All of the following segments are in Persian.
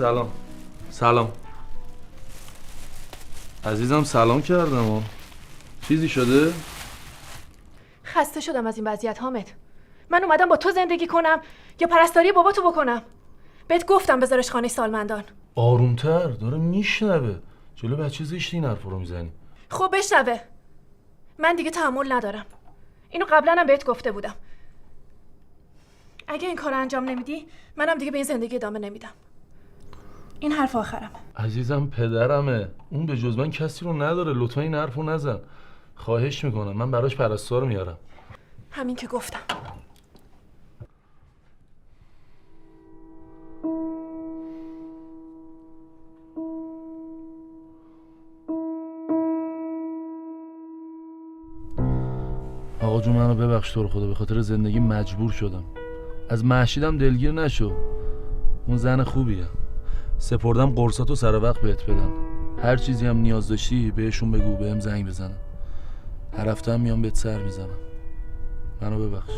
سلام عزیزم، سلام کردم. چیزی شده؟ خسته شدم از این وضعیت حامد. من اومدم با تو زندگی کنم یا پرستاری بابا تو بکنم؟ بهت گفتم بذارش خانه سالمندان. آرومتر، داره میشنوه. جلو بچه زشتی این حرف رو میزنی. خب بشنوه. من دیگه تحمل ندارم. اینو قبلا هم بهت گفته بودم. اگه این کار انجام نمیدی منم دیگه به این زندگی ادامه نمیدم. این حرف آخرم. عزیزم پدرمه، اون به جز من کسی رو نداره. لطفا این حرف رو نزن، خواهش میکنم. من براش پرستار میارم. همین که گفتم. آقا جون منو ببخش، تو رو خدا به خاطر زندگی مجبور شدم. از مهشیدم دلگیر نشو، اون زن خوبیه. سپردم قرصاتو سر وقت بهت بدن. هر چیزی هم نیاز داشتی بهشون بگو، بهم زنگ بزنن. هر هفته هم میام بهت سر میزنم. منو ببخش.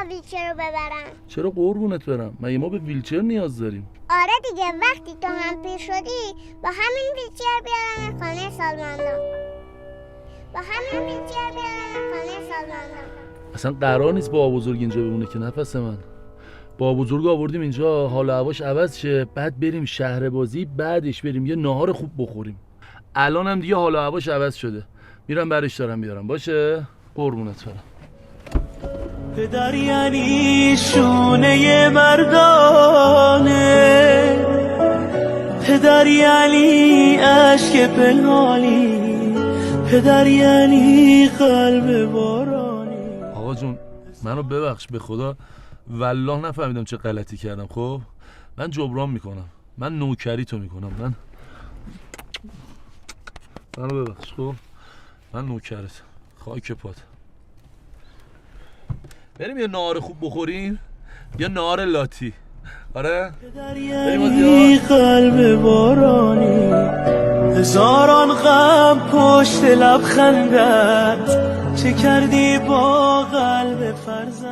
ویلچر رو ببرم. چرا قربونت برم؟ مگه ما به ویلچر نیاز داریم؟ آره دیگه، وقتی تو هم پیر شدی با همین ویلچر بیارم خانه سالمندان. اصلا قرار نیست با بزرگ اینجا بمونه که نفس من. با بزرگ آوردیم اینجا حال و هواش عوض شه، بعد بریم شهر بازی، بعدش بریم یه ناهار خوب بخوریم. الان هم دیگه حال و هواش عوض شده. میرم برش دارم بیارم. باشه؟ قربونت برم. پدر یعنی شونه مردانه، پدر یعنی عشق پنهانی، پدر یعنی قلب بارانی. آقا جون منو ببخش، به خدا والله نفهمیدم چه غلطی کردم. خب من جبران میکنم، من نوکری تو میکنم. منو ببخش. خب من نوکرت، خاک پات. بریم یه نهار خوب بخوریم، یه نهار لاتی. آره یعنی قلب بارانی، هزاران غم پشت لبخندت، چه کردی با قلب فرزند.